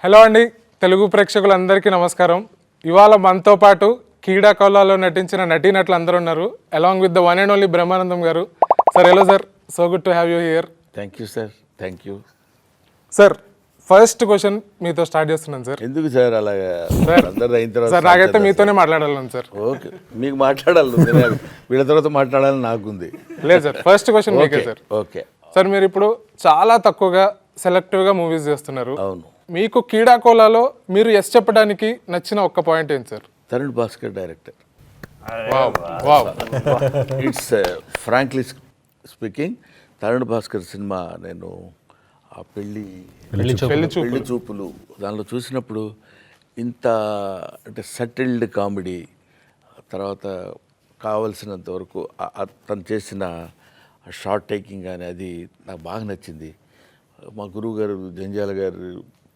Hello అండి, తెలుగు ప్రేక్షకులందరికీ నమస్కారం. ఇవాళ మనతో పాటు కీడా కోలాలో నటించిన నటీనటులు అందరూ ఉన్నారు. Along with the one and only Brahmanandam గారు. Sir hello sir, so good to have you here. Thank you sir, thank you sir. First question మీతో స్టార్ట్ చేస్తున్నాను సార్. ఎందుకు సార్ అలాగా అందరు అయిన తర్వాత? సార్ నాకైతే మీతోనే మాట్లాడాలను సార్. ఓకే, మీకు మాట్లాడాలి, వీళ్ళ తర్వాత మాట్లాడాలని నాకుంది. లేదు సార్, ఫస్ట్ క్వశ్చన్ మీకే సార్. ఓకే సార్, మీరు ఇప్పుడు చాలా తక్కువగా సెలెక్టివ్గా మూవీస్ చేస్తున్నారు. అవును. మీకు కీడా కోలాలో మీరు ఎస్ చెప్పడానికి నచ్చిన ఒక్క పాయింట్ ఏంటి sir? Tarun Bhaskar director. It's frankly speaking, Tarun Bhaskar cinema నేను ఆ పెళ్లి చూపులు దానిలో చూసినప్పుడు ఇంత అంటే సటిల్డ్ కామెడీ, తర్వాత కావలసినంత వరకు తను చేసిన షార్ట్ టేకింగ్ కానీ అది నాకు బాగా నచ్చింది. మా గురువు గారు జంజాల గారు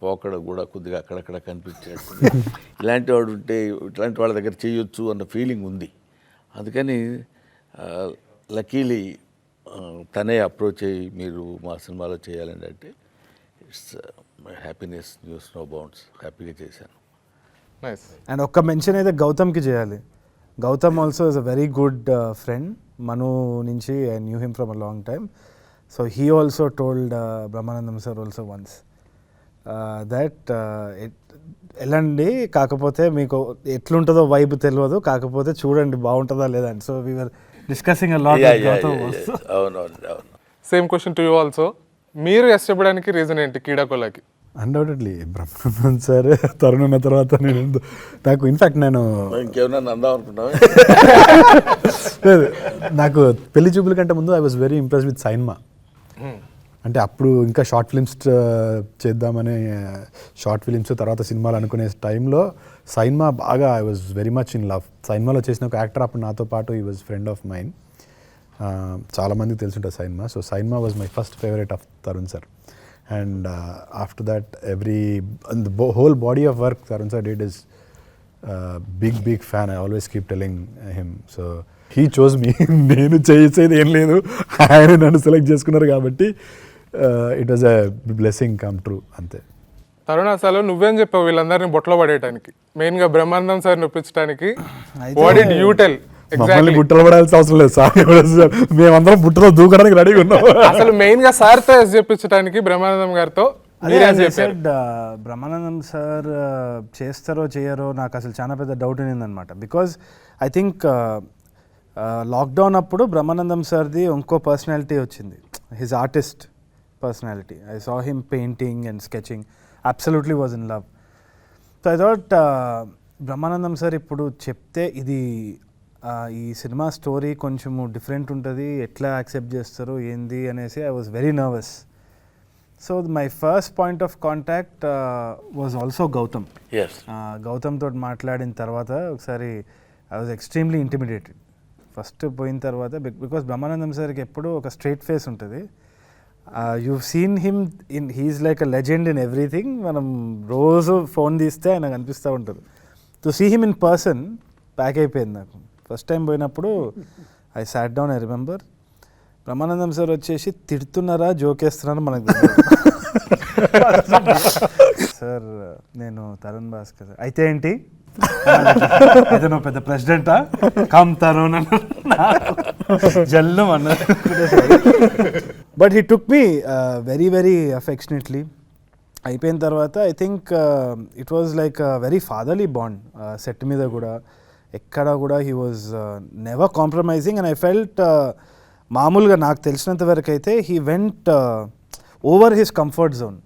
పోకడ కూడా కొద్దిగా అక్కడక్కడ కనిపించేది. ఇలాంటి వాడు ఉంటే ఇట్లాంటి వాళ్ళ దగ్గర చేయొచ్చు అన్న ఫీలింగ్ ఉంది. అందుకని లక్కీలీ తనే అప్రోచ్ అయ్యి మీరు మా సినిమాలో చేయాలండి అంటే it's my happiness, news no bounds. హ్యాపీగా చేశాను. నైస్. అండ్ ఒక్క మెన్షన్ అయితే గౌతమ్కి చేయాలి. Gautam also is a very good friend. Manu నుంచి I knew him from a long time. So he also told Brahmanandam sir also once that వెళ్ళండి, కాకపోతే మీకు ఎట్లుంటుందో వైబ్ తెలియదు, కాకపోతే చూడండి బాగుంటుందా లేదా అని. So we were discussing a lot with Gautam also. అవునవును. Same question to you also. మీరు ఎస్ చెప్పడానికి రీజన్ ఏంటి కీడా కోలాకి? Undoubtedly Brahmanandam sir. తరుణ్ ఉన్న తర్వాత నాకు ఇన్ఫ్యాక్ట్ నేను ఇంకేమన్నా అందాం అనుకుంటావా? నాకు పెళ్లి చూపుల కంటే ముందు I was very impress with Sainma. అంటే అప్పుడు ఇంకా షార్ట్ ఫిలిమ్స్ చేద్దామని షార్ట్ ఫిలిమ్స్ తర్వాత సినిమాలు అనుకునే టైంలో సైన్మా బాగా I was very much in love. సైన్మాలో చేసిన ఒక యాక్టర్ అప్పుడు నాతో పాటు ఈ వాజ్ ఫ్రెండ్ ఆఫ్ మైన్. చాలామందికి తెలుసుంటుంది Sainma. So Sainma was my first favourite of Tarun sir. And after that the whole body of work Tarun sir did is big fan. I always keep telling him. So he chose me. నేను చేసేది ఏం లేదు, ఆయన నన్ను select చేసుకున్నారు కాబట్టి it was a blessing come true అంతే. తరుణ్, అసలు నువ్వేం చెప్పావు వీళ్ళందరినీ బొట్లో పడేయడానికి, మెయిన్గా బ్రహ్మానందం సార్ నొప్పించడానికి? What did you tell? మమ్మల్ని బుట్టలు పడాల్సిన అవసరం లేదు సార్, మేమందరం బుట్టలో దూకడానికి రెడీగా ఉన్నాం. అసలు మెయిన్ గా సార్తో ఎస్ చెప్పించడానికి బ్రహ్మానందం గారితో బ్రహ్మానందం సార్ చేస్తారో చేయరో నాకు అసలు చాలా పెద్ద డౌట్ ఉన్నిందనమాట. బికాజ్ ఐ థింక్ లాక్డౌన్ అప్పుడు బ్రహ్మానందం సార్ది ఇంకో పర్సనాలిటీ వచ్చింది, his artist personality. I saw him painting and sketching, absolutely was in love. So I thought Brahmanandam sir ఇప్పుడు చెప్తే ఇది ఈ సినిమా స్టోరీ కొంచెము డిఫరెంట్ ఉంటుంది, ఎట్లా యాక్సెప్ట్ చేస్తారు ఏంది అనేసి I was very nervous. So my first point of contact was also Gautam. Gautam తోటి మాట్లాడిన తర్వాత ఒకసారి I was extremely intimidated first పోయిన తర్వాత. బికాస్ బ్రహ్మానందం సార్కి ఎప్పుడు ఒక స్ట్రైట్ ఫేస్ ఉంటుంది. You seen him he's like a legend in everything. మనం రోజు ఫోన్ తీస్తే ఆయనకు అనిపిస్తూ ఉంటుంది. To see him in person pack అయిపోయింది నాకు. ఫస్ట్ టైం పోయినప్పుడు I sat down. I remember Brahmanandam sir వచ్చేసి తిడుతున్నారా జోకేస్తున్నారా మనకు సార్, నేను తరుణ్ భాస్కర్ అయితే ఏంటి, అయితే నువ్వు పెద్ద ప్రెసిడెంటా, కమ్ తరుణ్ జల్లు అన్నారు. But he took me very very affectionately. అయిపోయిన తర్వాత I think it was like very fatherly bond. Set మీద కూడా ఎక్కడ కూడా he was never compromising. And I felt మామూలుగా నాకు తెలిసినంత వరకు అయితే he went over his comfort zone.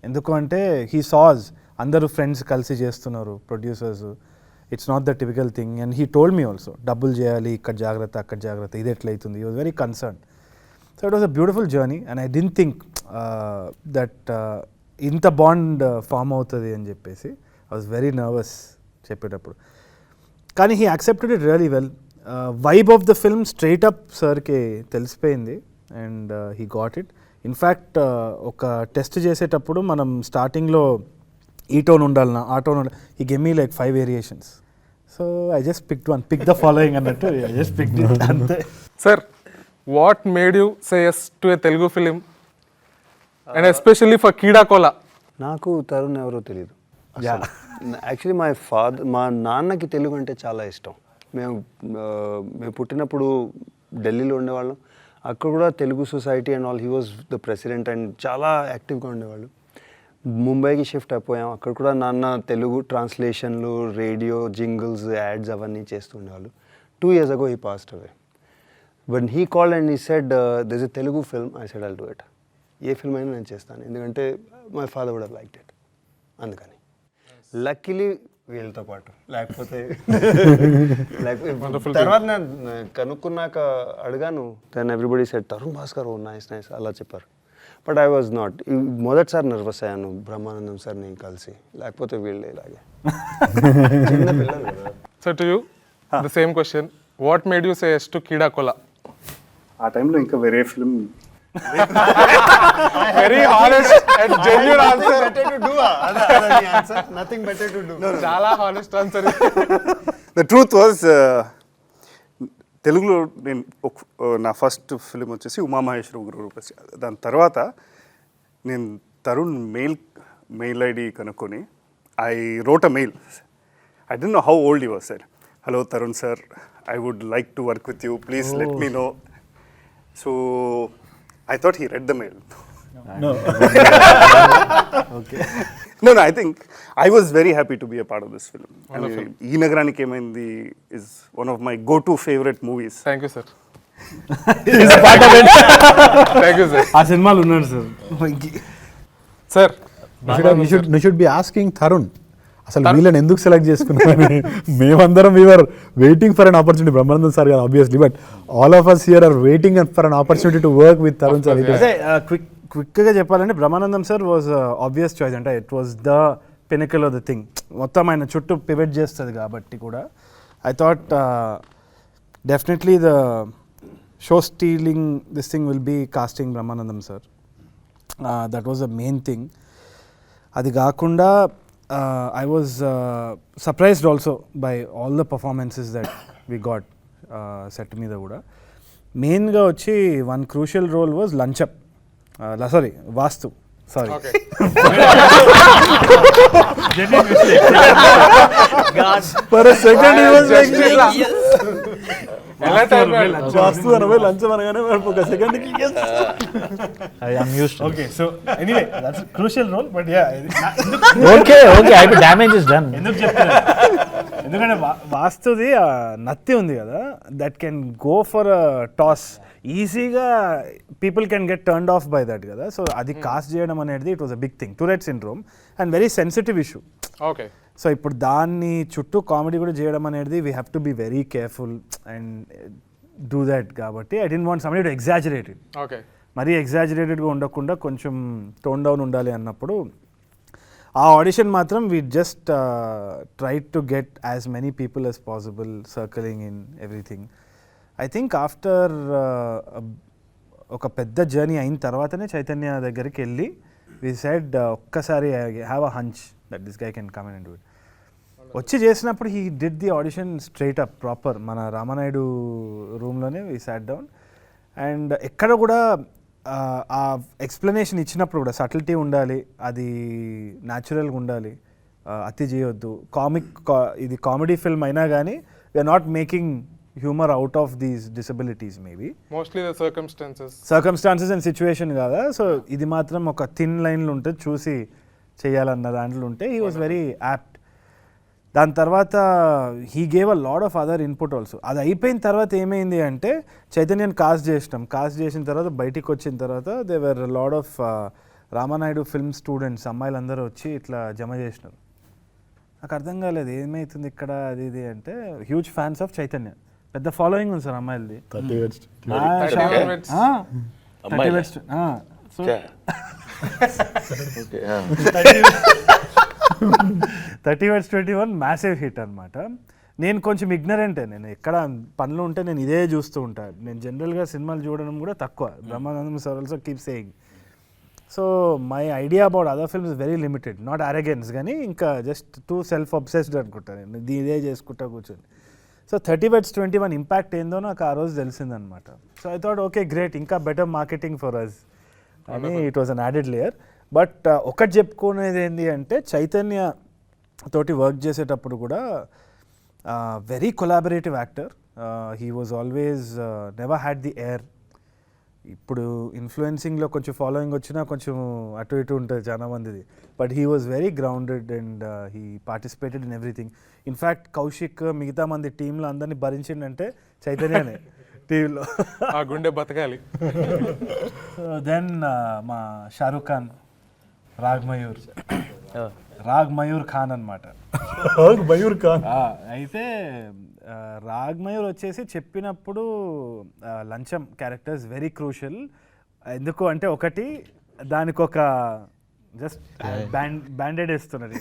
ఎందుకు అంటే హీ సాజ్ అందరూ ఫ్రెండ్స్ కలిసి చేస్తున్నారు, producers, it's not the typical thing. And he told me also డబ్బులు చేయాలి, ఇక్కడ జాగ్రత్త అక్కడ జాగ్రత్త, ఇది ఎట్లయితుంది. He was very concern. So it was a beautiful journey. And I didn't think that ఇంత బాండ్ ఫామ్ అవుతుంది అని చెప్పేసి ఐ వాజ్ వెరీ నర్వస్ చెప్పేటప్పుడు. కానీ he accepted it really well. Vibe of the film straight up సార్కి తెలిసిపోయింది and he got it. In fact ఒక test చేసేటప్పుడు మనం స్టార్టింగ్లో ఈ టోన్ ఉండాలన్నా ఆ టోన్ ఉండాలి, he gave me like 5 variations. So I just pick the following అన్నట్టు ఐ జస్ట్ పిక్డ్ ఇట్ అంతే. Sir, what made you say yes to a Telugu film and especially for Keeda Kola? నాకు తరుణ్ ఎవరో తెలియదు. Actually మా నాన్నకి తెలుగు అంటే చాలా ఇష్టం. మేము పుట్టినప్పుడు ఢిల్లీలో ఉండేవాళ్ళం. అక్కడ కూడా Telugu society and all, he was the president and చాలా యాక్టివ్గా ఉండేవాళ్ళు. ముంబైకి షిఫ్ట్ అయిపోయాం. అక్కడ కూడా నాన్న తెలుగు ట్రాన్స్లేషన్లు, రేడియో జింగిల్స్, యాడ్స్ అవన్నీ చేస్తుండేవాళ్ళు. 2 years ago he passed away. When he called and he said, there's a Telugu film, I said, I'll do it. ఏ ఫిల్మ్ అయినా నేను చేస్తాను, ఎందుకంటే my father would have liked it. అందుకని లక్కీలీ వీళ్ళతో పాటు, లేకపోతే తర్వాత నేను కనుక్కున్నాక అడిగాను, then everybody said Tarun Bhascker, oh nice nice అలా చెప్పారు. But I was not. మొదటిసారి నర్వస్ అయ్యాను బ్రహ్మానందం సార్ని కలిసి, లేకపోతే వీళ్ళే ఇలాగే చిన్న పిల్లలు కదా. So to you the same question, what made you say yes to Keeda Kola? ఆ టైంలో ఇంకా వేరే film very honest and genuine answer. Nothing better to do. చాలా honest answer. The truth was, తెలుగులో నేను నా ఫస్ట్ ఫిలిం వచ్చేసి ఉమామహేశ్వర గురురూపసి. దాని తర్వాత నేను తరుణ్ మెయిల్ ఐడి కనుక్కొని I wrote a mail. I don't know how old you was sir. Hello Tarun sir, I would like to work with you. Please let me know. So I thought he read the mail. No. Okay. No, I think I was very happy to be a part of this film. Ee Nagarani Kemaindi is one of my go-to favorite movies. Thank you, sir. He's a part of it. Thank you, sir. ఆ సినిమాలు ఉన్నాడు sir. Sir, you should be asking Tarun. అసలు వీళ్ళని ఎందుకు select చేసుకున్నారని. మేమందరం we are waiting for an opportunity. Brahmanandam sir గారు obviously, but all of us here are waiting for an opportunity to work with Tarun sir. క్విక్గా చెప్పాలంటే Brahmanandam sir was obvious choice. అంటే it was the pinnacle of the thing. మొత్తం ఆయన చుట్టూ pivot చేస్తుంది కాబట్టి కూడా I thought definitely the show stealing this thing will be casting Brahmanandam sir. That was the main thing. అది కాకుండా I was surprised also by all the performances that we got set మీద కూడా. మెయిన్గా వచ్చి one crucial role was Lanchap. Sorry, Vastu. Sorry. okay. For a second he was like ఎలా time వాస్తు అనవే లంచం అనగానే ఒక సెకండ్ కి yes. I am used to. Okay, so anyway, that's a crucial role, but yeah. Okay, I mean damage is done. ఎందుకు చెప్తున్నా, ఎందుకంటే వాస్తుది నత్తి ఉంది కదా, that can go for toss ఈజీగా. People can get turned off by that కదా. So అది cast చేయడం అనేది it was a big thing. Tourette syndrome and very sensitive issue. Okay. So ఇప్పుడు దాన్ని చుట్టూ కామెడీ కూడా చేయడం అనేది we have to be very careful and do that. కాబట్టి I don't want somebody to exaggerate it. Okay. మరీ ఎగ్జాజరేటెడ్గా ఉండకుండా కొంచెం టోన్ డౌన్ ఉండాలి అన్నప్పుడు ఆ ఆడిషన్ మాత్రం we just try to get as many people as possible circling in everything. I think after ఒక పెద్ద జర్నీ అయిన తర్వాతనే చైతన్య దగ్గరికి వెళ్ళి వి సెడ్ ఒక్కసారి have a hunch that this guy can come and do it. వచ్చి చేసినప్పుడు he did the audition straight up proper మన రామానాయుడు రూమ్లోనే వి సాట్ డౌన్. అండ్ ఎక్కడ కూడా ఆ ఎక్స్ప్లెనేషన్ ఇచ్చినప్పుడు కూడా సటిల్టీ ఉండాలి, అది న్యాచురల్గా ఉండాలి, అతి చేయొద్దు. ఇది కామెడీ ఫిల్మ్ అయినా కానీ we're not making humour out of these disabilities. Maybe mostly the circumstances and situation కదా. సో ఇది మాత్రం ఒక థిన్ లైన్లు ఉంటుంది, చూసి చేయాలన్న దాంట్లో ఉంటే హీ వాజ్ వెరీ యాప్ట్. దాని తర్వాత he gave a lot of other input also. అది అయిపోయిన తర్వాత ఏమైంది అంటే చైతన్యని కాస్ట్ చేసిన తర్వాత బయటికి వచ్చిన తర్వాత they were lot of Ramanaidu film students అమ్మాయిలందరూ వచ్చి ఇట్లా జమ చేసినారు. నాకు అర్థం కాలేదు ఏమవుతుంది ఇక్కడ అది ఇది అంటే. హ్యూజ్ ఫ్యాన్స్ ఆఫ్ చైతన్య, పెద్ద ఫాలోయింగ్ ఉంది సార్ అమ్మాయిలది. 30 West. సో 30 West 21 మ్యాసివ్ హిట్ అనమాట. నేను కొంచెం ఇగ్నరెంటే, నేను ఎక్కడ పనులు ఉంటే నేను ఇదే చూస్తూ ఉంటాను. నేను జనరల్గా సినిమాలు చూడడం కూడా తక్కువ. Brahmanandam sir also keep saying. So my idea about other films is very limited. Not arrogance కానీ ఇంకా జస్ట్ టూ సెల్ఫ్ అబ్సెస్డ్ అనుకుంటాను నేను, ఇదే చేసుకుంటా కూర్చొని. సో 30 West 21 ఇంపాక్ట్ ఏందో నాకు ఆ రోజు తెలిసిందనమాట. So I thought okay great, ఇంకా బెటర్ మార్కెటింగ్ ఫర్ అస్ అని. It was an added layer. But ఒకటి చెప్పుకునేది ఏంటి అంటే చైతన్య తోటి వర్క్ చేసేటప్పుడు కూడా very collaborative actor. He was always never had the air. ఇప్పుడు ఇన్ఫ్లుయెన్సింగ్లో కొంచెం ఫాలోయింగ్ వచ్చినా కొంచెం అటు ఇటు ఉంటుంది చాలా మందిది, but he was very grounded and he participated in everything. In fact Kaushik మిగతా మంది టీంలో అందరినీ భరించిండంటే చైతన్యనే టీవీలో. ఆ గుండె బతకాలి. దెన్ మా షారూక్ ఖాన్, రాగ్ మయూర్ ఖాన్ అనమాట. మయూర్ ఖాన్ అయితే రాగ్ మయూర్ వచ్చేసి చెప్పినప్పుడు లంచం క్యారెక్టర్స్ వెరీ క్రూషియల్. ఎందుకు అంటే ఒకటి దానికి ఒక జస్ట్ బ్యాండెడ్ వేస్తున్నది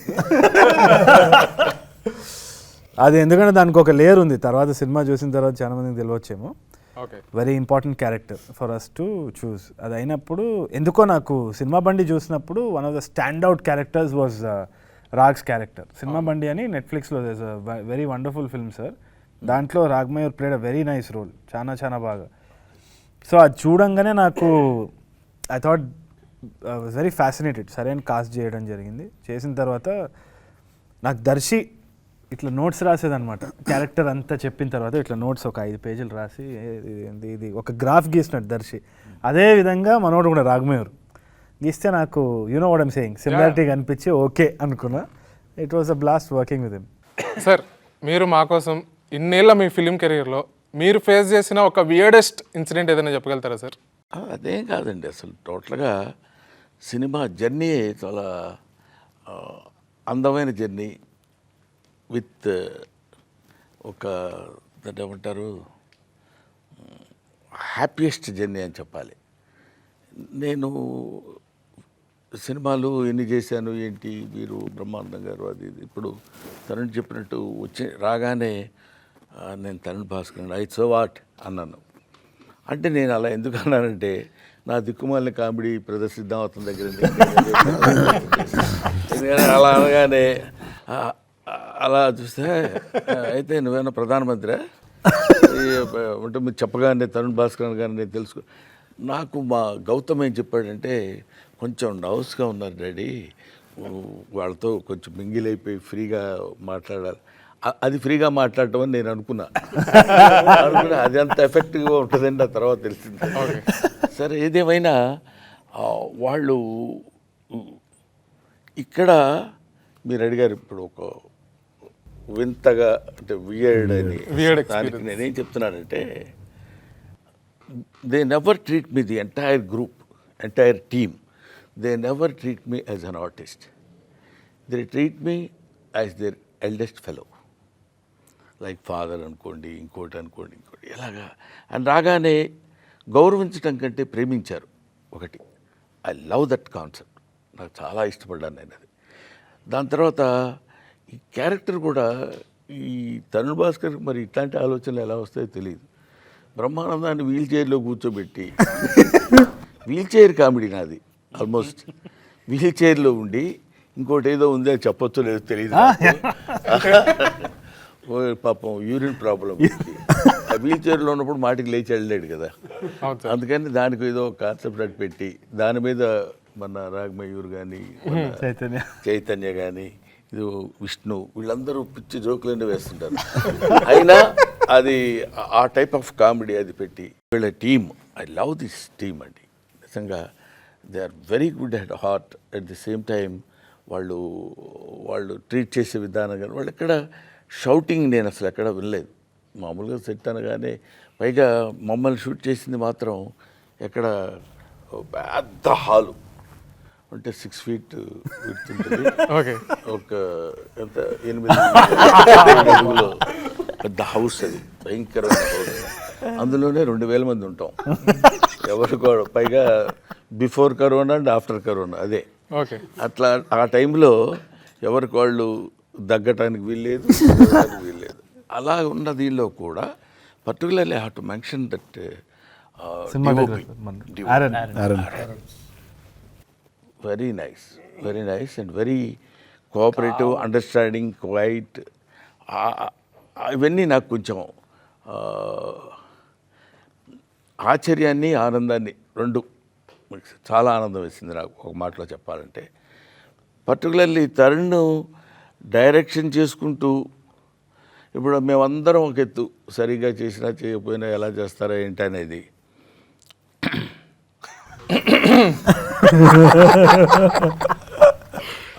అది, ఎందుకంటే దానికి ఒక లేయర్ ఉంది. తర్వాత సినిమా చూసిన తర్వాత చాలా మందికి తెలియవచ్చేమో. Very important character for us to choose. అది అయినప్పుడు ఎందుకో నాకు సినిమా బండి చూసినప్పుడు one of the stand out characters was Raag's character. Cinema Bandi అని నెట్ఫ్లిక్స్లో వెరీ వండర్ఫుల్ ఫిల్మ్ సార్. దాంట్లో Raag Mayur played a very nice role, చాలా బాగా. సో అది చూడంగానే నాకు I thought was very fascinated. సరైన కాస్ట్ చేయడం జరిగింది. చేసిన తర్వాత నాకు దర్శి ఇట్లా నోట్స్ రాసేదనమాట. క్యారెక్టర్ అంతా చెప్పిన తర్వాత ఇట్లా నోట్స్ ఒక 5 పేజీలు రాసి ఇది ఒక గ్రాఫ్ గీసినట్టు దర్శి. అదే విధంగా మనోడు కూడా రాగ్మయూర్ గీస్తే నాకు you know what I'm saying similarity కనిపించి ఓకే అనుకున్నా. It was a blast working with him. Sir, మీరు మా కోసం ఇన్నేళ్ళ మీ ఫిలిం కెరీర్లో మీరు ఫేస్ చేసిన ఒక వియర్డెస్ట్ ఇన్సిడెంట్ ఏదైనా చెప్పగలుగుతారా సార్? అదేం కాదండి, అసలు టోటల్గా సినిమా జర్నీ చాలా అందమైన జర్నీ విత్ ఒక దాన్ని ఏమంటారు హ్యాపీయెస్ట్ జర్నీ అని చెప్పాలి. నేను సినిమాలు ఎన్ని చేశాను ఏంటి, మీరు బ్రహ్మానందం గారు అది ఇది. ఇప్పుడు తరుణ్ చెప్పినట్టు వచ్చి రాగానే నేను Tarun Bhaskar I so what అన్నాను. అంటే నేను అలా ఎందుకు అన్నానంటే నా దిక్కుమాలిన కామెడీ ప్రదర్శిద్దాం అతని దగ్గర. ఎందుకంటే అలా అనగానే అలా చూస్తే అయితే నువ్వేనా ప్రధానమంత్రి అంటే మీరు చెప్పగానే తరుణ్ భాస్కర్ గారిని నేను తెలుసుకో. నాకు మా గౌతమ్ ఏం చెప్పాడంటే కొంచెం నర్వస్గా ఉన్నారు డాడీ, వాళ్ళతో కొంచెం మింగిల్ అయిపోయి ఫ్రీగా మాట్లాడాలి. అది ఫ్రీగా మాట్లాడటం అని నేను అనుకున్నా. అది అంత ఎఫెక్టివ్గా ఉంటుందండి ఆ తర్వాత తెలిసింది. సరే, ఏదేమైనా వాళ్ళు ఇక్కడ మీరు అడిగారు ఇప్పుడు ఒక వింతగా అంటే వియర్డ్ అని. దానికి నేనేం చెప్తున్నానంటే they never treat me the entire team they never treat me as an artist. They treat me as their eldest fellow, like father అనుకోండి, ఇంకోటి ఎలాగా. అండ్ రాగానే గౌరవించడం కంటే ప్రేమించారు ఒకటి. I love that concept. నాకు చాలా ఇష్టపడ్డాను నేను అది. దాని తర్వాత ఈ క్యారెక్టర్ కూడా ఈ తరుణ్ భాస్కర్ మరి ఇట్లాంటి ఆలోచనలు ఎలా వస్తాయో తెలియదు. బ్రహ్మానందాన్ని వీల్ చైర్లో కూర్చోబెట్టి వీల్ చైర్ కామెడీ నాది. ఆల్మోస్ట్ వీల్ చైర్లో ఉండి ఇంకోటి ఏదో ఉంది అని చెప్పొచ్చో లేదో తెలియదు. పాపం యూరిన్ ప్రాబ్లం, ఆ వీల్ చైర్లో ఉన్నప్పుడు మాటికి లేచి వెళ్ళలేడు కదా. అందుకని దానికి ఏదో కాన్సెప్ట్ అటు పెట్టి దాని మీద మన రాగమయూర్ కానీ చైతన్య కానీ ఇది విష్ణు వీళ్ళందరూ పిచ్చి జోకులన్నీ వేస్తుంటారు. అయినా అది ఆ టైప్ ఆఫ్ కామెడీ అది పెట్టి వీళ్ళ team, I love this team అండి. నిజంగా they are very good at heart. At the same time వాళ్ళు ట్రీట్ చేసే విధానం కానీ వాళ్ళు ఎక్కడ షౌటింగ్ నేను అసలు ఎక్కడ వినలేదు. మామూలుగా సెట్ అనగానే పైగా మమ్మల్ని షూట్ చేసింది మాత్రం ఎక్కడ పెద్ద హాలు అంటే 6 feet విడుతుంటుంది. ఒక ఎంత 8 అడుగులో పెద్ద హౌస్, అది భయంకరమైన హౌస్. అందులోనే 2000 మంది ఉంటాం. ఎవరు కూడా పైగా before corona and after corona అదే. అట్లా ఆ టైంలో ఎవరికి వాళ్ళు దగ్గటానికి వీల్లేదు, వీల్లేదు. అలా ఉన్న దీనిలో కూడా particularly have to mention that very nice and very cooperative, understanding, quite. ఇవన్నీ నాకు కొంచెం ఆశ్చర్యాన్ని ఆనందాన్ని రెండు చాలా ఆనందం వేసింది నాకు ఒక మాటలో చెప్పాలంటే. పర్టికులర్లీ తరుణ్ డైరెక్షన్ చేసుకుంటూ, ఇప్పుడు మేమందరం ఒక ఎత్తు, సరిగ్గా చేసినా చేయకపోయినా ఎలా చేస్తారా ఏంటి అనేది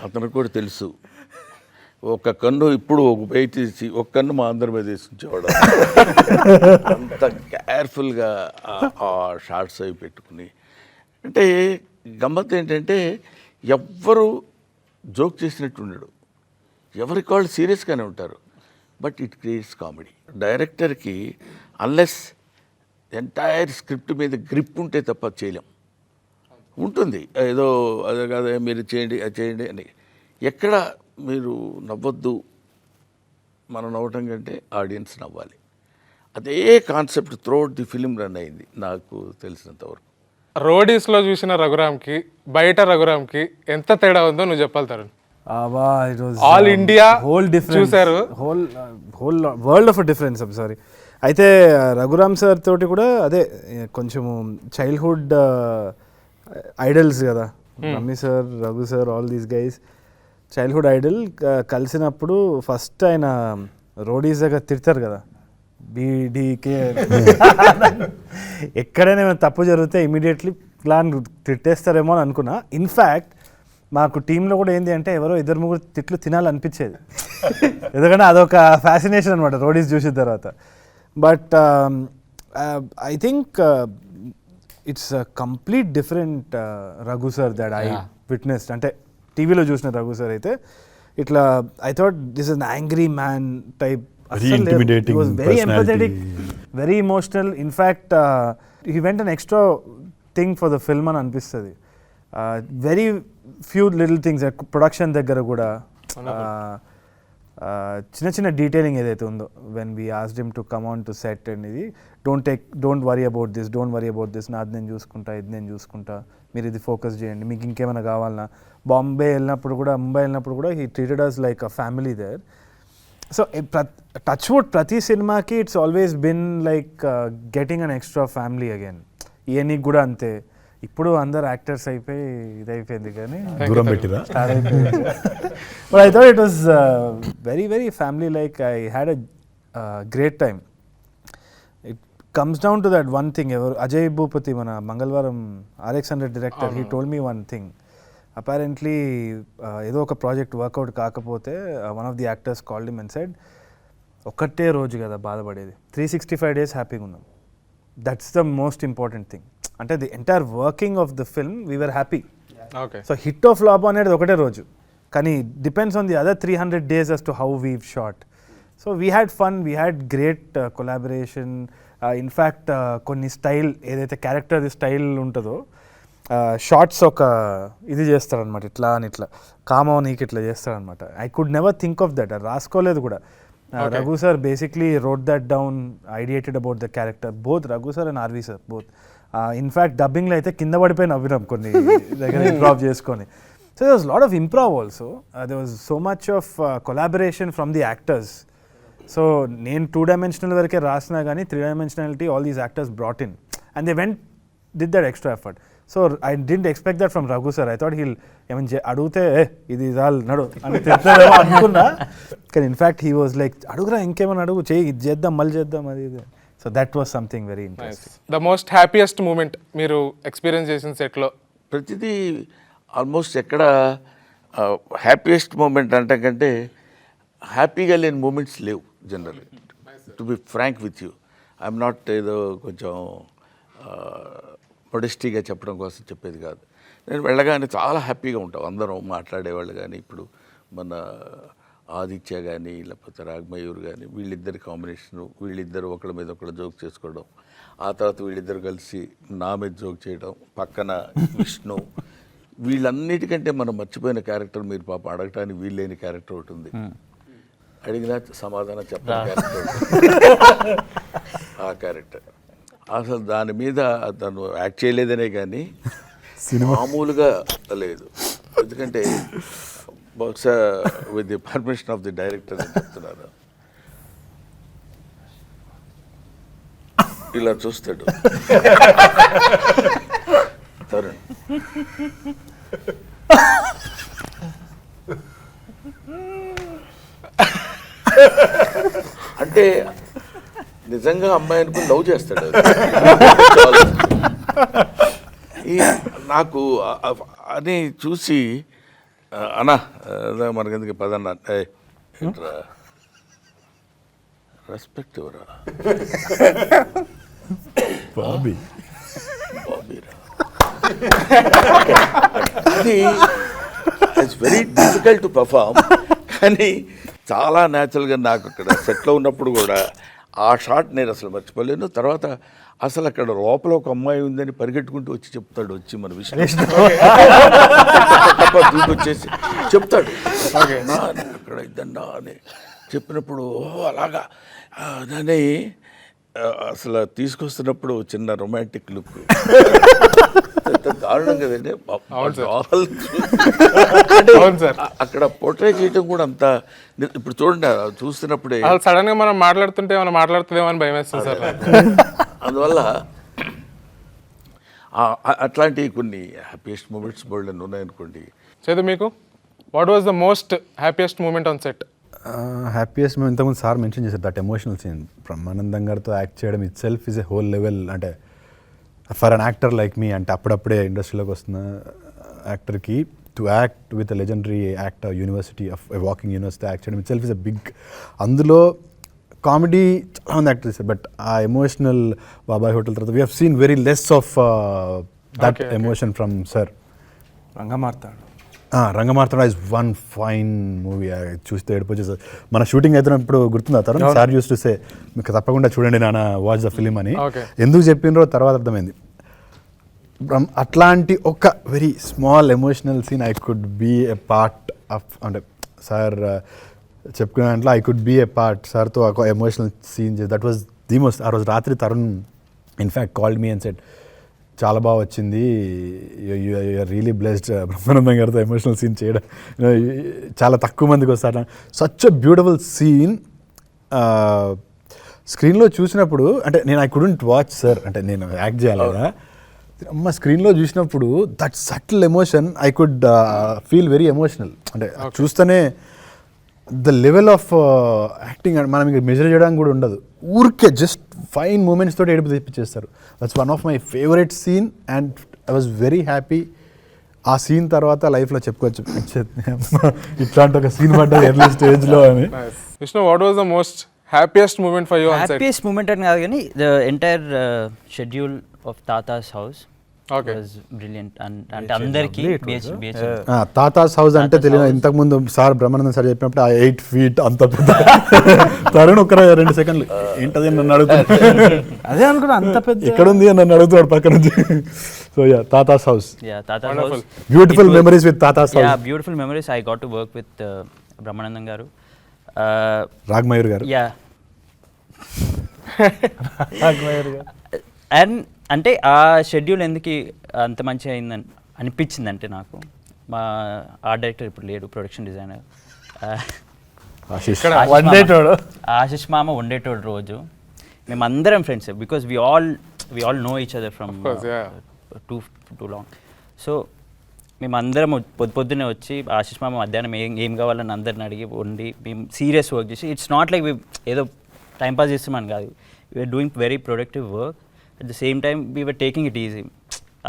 అతనికి కూడా తెలుసు. ఒక కన్ను ఇప్పుడు ఒక బయట తీసి ఒక కన్ను మా అందరి మీద వేసి ఉంచేవాడు. అంత కేర్ఫుల్గా ఆ షార్ట్స్ అవి పెట్టుకుని. అంటే గమ్మత్ ఏంటంటే ఎవ్వరు జోక్ చేసినట్టు ఉండడు, ఎవరికి వాళ్ళు సీరియస్గానే ఉంటారు. But it creates comedy. డైరెక్టర్కి అన్లెస్ ఎంటైర్ స్క్రిప్ట్ మీద గ్రిప్ ఉంటే తప్ప చేయలేం. ఉంటుంది ఏదో అదే కాదే మీరు చేయండి అది చేయండి అని. ఎక్కడ మీరు నవ్వొద్దు, మనం నవ్వటం కంటే ఆడియన్స్ నవ్వాలి. అదే concept throughout the film run అయింది నాకు తెలిసినంతవరకు. రోడీస్లో చూసిన రఘురామ్కి బయట రఘురామ్కి ఎంత తేడా ఉందో నువ్వు చెప్పాలి Tarun. It was All India whole difference, చూశారు. whole world of a difference. I'm sorry. అయితే రఘురామ్ సార్ తోటి కూడా అదే కొంచెము చైల్డ్హుడ్ ఐడల్స్ కదా, రమ్మి sir, Raghu sir, all these guys childhood idol. కలిసినప్పుడు ఫస్ట్ ఆయన రోడీస్ దగ్గర తిడతారు కదా, బీడీకే ఎక్కడైనా ఏమైనా తప్పు జరిగితే ఇమీడియట్లీ ప్లాన్ తిట్టేస్తారేమో అని అనుకున్నా. ఇన్ఫ్యాక్ట్ మాకు టీంలో కూడా ఏంటి అంటే ఎవరో 2-3 తిట్లు తినాలనిపించేది, ఎందుకంటే అదొక ఫ్యాసినేషన్ అనమాట రోడీస్ చూసిన తర్వాత. But I think it's complete different Raghu sir that I witnessed. అంటే టీవీలో చూసిన రఘు సార్ అయితే ఇట్లా I thought this is an angry man type. intimidating very personality. Empathetic, very emotional. In fact he went an extra thing for the film అని అనిపిస్తుంది. Very few little things production దగ్గర కూడా చిన్న చిన్న డీటెయిలింగ్ ఏదైతే ఉందో, when we asked him to come on to set and ఇది don't worry about this, నాది నేను చూసుకుంటా, ఇది నేను చూసుకుంటా, మీరు ఇది ఫోకస్ చేయండి, మీకు ఇంకేమైనా కావాలన్నా. ముంబై వెళ్ళినప్పుడు కూడా he treated us like a family there. So touch wood ప్రతి సినిమాకి it's always been like getting an extra family again. ఈయనకి కూడా అంతే. ఇప్పుడు అందరు యాక్టర్స్ అయిపోయి ఇదైపోయింది కానీ దూరం పెట్టిరా. But I thought it was very very family like. I had a great time. It comes down to that one thing. ఎవరు అజయ్ భూపతి మన Mangalavaaram RX100 director, he told me one thing. Apparently ఏదో ఒక ప్రాజెక్ట్ వర్కౌట్ కాకపోతే one of the actors called him and said, ఒక్కటే రోజు కదా బాధపడేది, 365 days హ్యాపీగా ఉన్నాం. That's the most important thing. అంటే the entire working of the film we were happy. Okay. So hit of flop అనేది ఒకటే రోజు, కానీ depends on the other 300 days as to how we've shot. So we had fun, we had great collaboration. In fact కొన్ని style ఏదైతే character style ఉంటుందో, shorts ఒక ఇది చేస్తారనమాట, ఇట్లా అని ఇట్లా కామో నీకు ఇట్లా చేస్తారనమాట. I could never think of that, రాసుకోలేదు కూడా. Raghu sir basically wrote that down, ideated about the character, both Raghu sir and RV sir both. In fact డబ్బింగ్లో అయితే కింద పడిపోయి నవ్వినాం కొన్ని దగ్గర ఇంప్రావ్ చేసుకొని. So there was a lot of improv also. There was so much of collaboration from the actors. So నేను 2-dimensional వరకే రాసినా కానీ 3-dimensionality all these actors brought in and they did that extra effort. So I didn't expect that from Raghu sir. I thought he'll ఏమైనా అడిగితే ఇది చాలు నడు అని తిడతాడేమో అనుకున్నా, కానీ ఇన్ఫ్యాక్ట్ హీ వాజ్ లైక్ అడుగురా ఇంకేమైనా అడుగు, చేయి ఇది చేద్దాం మళ్ళీ చేద్దాం అది ఇది. So that was something very interesting. The most happiest moment మీరు ఎక్స్పీరియన్స్ చేసిన సెట్లో? ప్రతిదీ ఆల్మోస్ట్ ఎక్కడ హ్యాపీయెస్ట్ మూమెంట్ అంటే కంటే హ్యాపీగా లేని మూమెంట్స్ లేవు generally. To be frank with you, I'm not ఏదో కొంచెం మొడెస్టీగా చెప్పడం కోసం చెప్పేది కాదు. నేను వెళ్ళగానే చాలా హ్యాపీగా ఉంటాం, అందరం మాట్లాడేవాళ్ళు. కానీ ఇప్పుడు మన ఆదిత్య కానీ లేకపోతే రాగమయూర్ కానీ వీళ్ళిద్దరి కాంబినేషను, వీళ్ళిద్దరు ఒకళ్ళ మీద ఒకళ్ళు జోక్ చేసుకోవడం, ఆ తర్వాత వీళ్ళిద్దరు కలిసి నా మీద జోక్ చేయడం, పక్కన విష్ణు, వీళ్ళన్నిటికంటే మనం మర్చిపోయిన క్యారెక్టర్ మీరు పాప అడగటానికి వీళ్ళేని క్యారెక్టర్ ఒకటి ఉంది, అడిగినా సమాధానం చెప్పిన క్యారెక్టర్ ఆ క్యారెక్టర్. అసలు దాని మీద తను యాక్ట్ చేయలేదనే కానీ మామూలుగా లేదు. ఎందుకంటే బహుశా with the permission of the director అని చెప్తున్నారు. ఇలా చూస్తాడు, తరుణ్. అంటే నిజంగా అమ్మాయి అనుకుని లవ్ చేస్తాడు. నాకు అని చూసి అన్నా మనకెందుకు పదన్నా రెస్పెక్ట్ ఎవరా బాబీరా అది it's very difficult to perform. కానీ చాలా న్యాచురల్గా నాకు అక్కడ సెట్లో ఉన్నప్పుడు కూడా ఆ షాట్ నేను అసలు మర్చిపోలేను. తర్వాత అసలు అక్కడ లోపల ఒక అమ్మాయి ఉందని పరిగెట్టుకుంటూ వచ్చి చెప్తాడు, వచ్చి మన విషయం వచ్చేసి చెప్తాడు అక్కడ ఇద్దన్నా అని చెప్పినప్పుడు అలాగా దాన్ని అసలు తీసుకొస్తున్నప్పుడు చిన్న రొమాంటిక్ లుక్ దారుణం కదండి. అక్కడ పోర్ట్రే చేయటం కూడా అంత ఇప్పుడు చూడండి చూస్తున్నప్పుడే సడన్ గా మనం మాట్లాడుతుంటే మనం మాట్లాడుతుందేమో అని భయం వేస్తుంది సార్. అందువల్ల అట్లాంటి కొన్ని హ్యాపీయెస్ట్ మూమెంట్స్ బోల్డ్ అని ఉన్నాయనుకోండి. చేదు మీకు what was the most happiest moment on set? Happiest మేము ఇంతకుముందు సార్ మెన్షన్ చేశారు దట్ ఎమోషనల్ సీన్. బ్రహ్మానందం గారితో యాక్ట్ చేయడం itself is a whole level. అంటే for an actor like me, అంటే అప్పుడప్పుడే ఇండస్ట్రీలోకి వస్తున్న యాక్టర్కి to act with a legendary actor university of walking university act చేయడం itself is a big. అందులో కామెడీ చాలామంది యాక్టర్ చేశారు, బట్ ఆ ఎమోషనల్ బాబాయ్ హోటల్ తర్వాత we have seen very less of that emotion from sir. Rangamarthanda is one fine movie. చూస్తే ఏడిపోచేసారు. మన shooting అవుతున్నప్పుడు గుర్తుందా Tarun sir use to say మీకు తప్పకుండా చూడండి నాన్న వాచ్ ద ఫిలిం అని. ఎందుకు చెప్పినరో తర్వాత అర్థమైంది. అట్లాంటి ఒక very small emotional scene I could be a part of. అంటే సార్ చెప్పుకునే దాంట్లో I could be a part. సార్తో ఒక emotional scene that was the most. ఆ రోజు రాత్రి Tarun in fact called me and said చాలా బాగా వచ్చింది, యూఆర్ రియలీ బ్లెస్డ్ బ్రహ్మానందం గారితో ఎమోషనల్ సీన్ చేయడం. చాలా తక్కువ మందికి వస్తారు. Such a beautiful scene. స్క్రీన్లో చూసినప్పుడు అంటే నేను ఐ కుడెంట్ వాచ్ సార్, అంటే నేను యాక్ట్ చేయాలి కదా, అమ్మ స్క్రీన్లో చూసినప్పుడు that subtle emotion I could feel very emotional. అంటే చూస్తేనే ద లెవెల్ ఆఫ్ యాక్టింగ్ మనం ఇంకా మెజర్ చేయడానికి కూడా ఉండదు. ఊరికే జస్ట్ ఫైన్ మూమెంట్స్ తోటి ఏడుపు తెప్పించేస్తారు. That's one of my favourite scene and I was very happy. ఆ సీన్ తర్వాత లైఫ్లో చెప్పుకోవచ్చు ఇట్లాంటి ఒక సీన్ పడ్డది ఎర్లీ స్టేజ్లో అని. Vishnu, what was the most happiest moment for you on set? Happiest moment అని కాదు కానీ the entire schedule of Thatha's house was brilliant. అంటే అందరికీ తాతాస్ హౌస్ అంటే తెలియదు. ఇంతకుముందు సార్ బ్రహ్మానందం సార్ చెప్పినప్పుడు ఆ 8 feet అంత పెద్ద తరుణ్ ఒక 2 సెకండ్లు ఏంటది నన్ను అడుగుతున్నాడు. అదే అనుకున్నా అంత పెద్ద ఎక్కడ ఉంది అని నన్ను అడుగుతున్నాడు పక్క నుంచి. So yeah Thatha's house, beautiful memories with Thatha's house. Beautiful memories. I got to work with Brahmanandam గారు, రాఘమయూర్ గారు. యా అండ్ అంటే ఆ షెడ్యూల్ ఎందుకు అంత మంచిగా అయిందని అనిపించింది అంటే నాకు మా ఆర్ట్ డైరెక్టర్ ఇప్పుడు లేడు, ప్రొడక్షన్ డిజైనర్ ఆశిష్ మామ ఉండేటోడు రోజు మేమందరం friends because we all know each other from too long. So మేమందరం పొద్దున్నే వచ్చి ఆశిష్ మామ మధ్యాహ్నం ఏం కావాలని అందరిని అడిగి ఉండి మేము సీరియస్ వర్క్ చేసి ఇట్స్ నాట్ లైక్ ఏదో టైంపాస్ చేస్తామని కాదు, we are doing very productive work. At the same time we were taking it easy.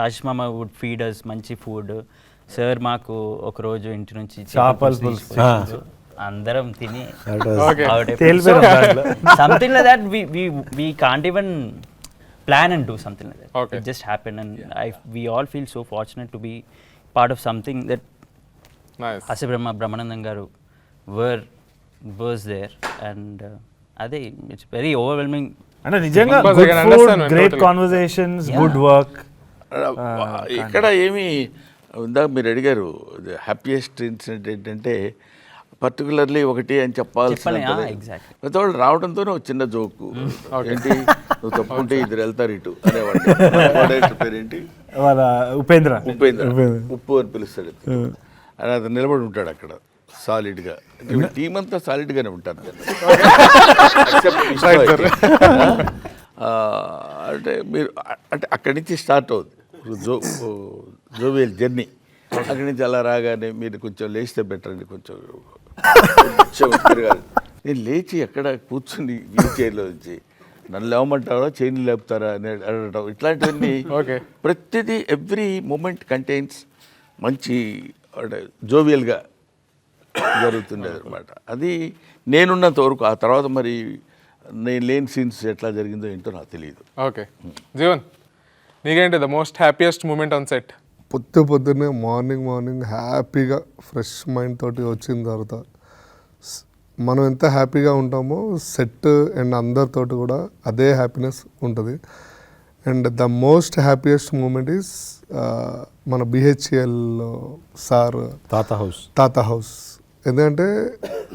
Ashish మామ వుడ్ ఫీడ్ అస్ మంచి ఫుడ్. సార్ మాకు ఒకరోజు ఇంటి నుంచి అందరం తిని something like that we can't even plan and do something like that. It just happened and we all feel so fortunate to be part of something that Ase Brahmanandam garu was there and ade it's very overwhelming. అంటే నిజంగా good food, great conversations, good work. ఇక్కడ ఏమి ఇందాక మీరు అడిగారు happiest incident ఏంటంటే particularly ఒకటి అని చెప్పాల్సిన వాళ్ళు రావడంతోనే ఒక చిన్న జోకు ఏంటి నువ్వు తప్పుకుంటే ఇద్దరు వెళ్తారు ఇటు అనేవాడు. పేరేంటి ఉపేంద్ర ఉప్పు అని పిలుస్తాడు. అని అతను నిలబడి ఉంటాడు అక్కడ సాలిడ్గా. టీం అంతా సాలిడ్గానే ఉంటారు. అంటే మీరు అంటే అక్కడి నుంచి స్టార్ట్ అవుతుంది జోవియల్ జర్నీ. అక్కడి నుంచి అలా రాగానే మీరు కొంచెం లేచితే బెటర్ అండి, కొంచెం తిరగాలి. నేను లేచి ఎక్కడ కూర్చుని వీల్ చైర్లో నుంచి నన్ను లేవమంటారా చైన్లు లేపుతారా అని అడగటం, ఇట్లాంటివన్నీ ప్రతిదీ ఎవ్రీ మూమెంట్ కంటైన్స్ మంచి జోవియల్గా జరుగుతుండేది అనమాట. అది నేనున్నంత వరకు. ఆ తర్వాత మరి నేను లేని సీన్స్ ఎట్లా జరిగిందో ఏంటో నాకు తెలియదు. ఓకే జీవన్, నీకేంటి the most happiest moment on set? పొద్దున్నే మార్నింగ్ హ్యాపీగా ఫ్రెష్ మైండ్ తోటి వచ్చిన తర్వాత మనం ఎంత హ్యాపీగా ఉంటామో సెట్ అండ్ అందరితోటి కూడా అదే హ్యాపీనెస్ ఉంటుంది. And the most happiest moment is మన బిహెచ్ఎల్ సార్ తాత హౌస్. ఎందుకంటే